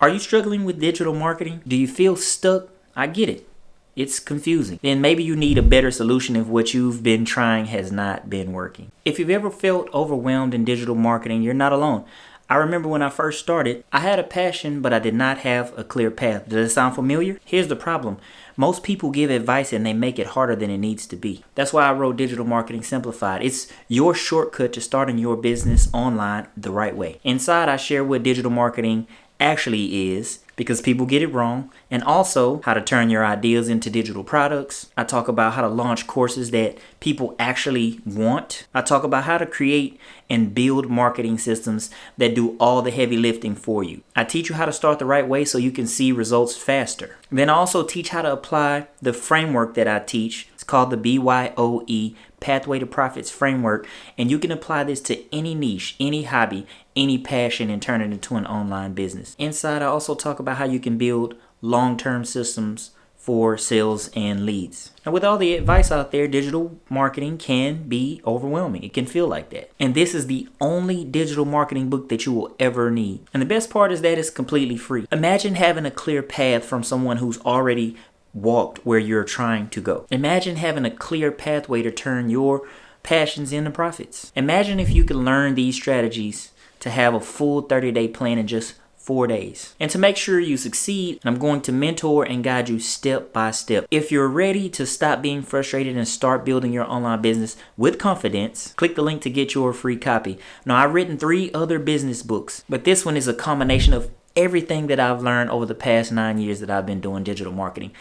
Are you struggling with digital marketing? Do you feel stuck? I get it. It's confusing. Then maybe you need a better solution if what you've been trying has not been working. If you've ever felt overwhelmed in digital marketing, you're not alone. I remember when I first started, I had a passion, but I did not have a clear path. Does it sound familiar? Here's the problem. Most people give advice and they make it harder than it needs to be. That's why I wrote Digital Marketing Simplified. It's your shortcut to starting your business online the right way. Inside, I share what digital marketing actually is, because people get it wrong, and also how to turn your ideas into digital products. I talk about how to launch courses that people actually want. I talk about how to create and build marketing systems that do all the heavy lifting for you. I teach you how to start the right way so you can see results faster. Then I also teach how to apply the framework that I teach. It's called the BYOE, Pathway to Profits framework, and you can apply this to any niche, any hobby, any passion, and turn it into an online business. Inside, I also talk about how you can build long-term systems for sales and leads. Now, with all the advice out there, digital marketing can be overwhelming. It can feel like that. And this is the only digital marketing book that you will ever need. And the best part is that it's completely free. Imagine having a clear path from someone who's already walked where you're trying to go. Imagine having a clear pathway to turn your passions into profits. Imagine if you could learn these strategies to have a full 30-day plan in just 4 days. And to make sure you succeed, I'm going to mentor and guide you step by step. If you're ready to stop being frustrated and start building your online business with confidence, click the link to get your free copy. Now, I've written 3 other business books, but this one is a combination of everything that I've learned over the past 9 years that I've been doing digital marketing.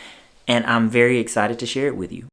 And I'm very excited to share it with you.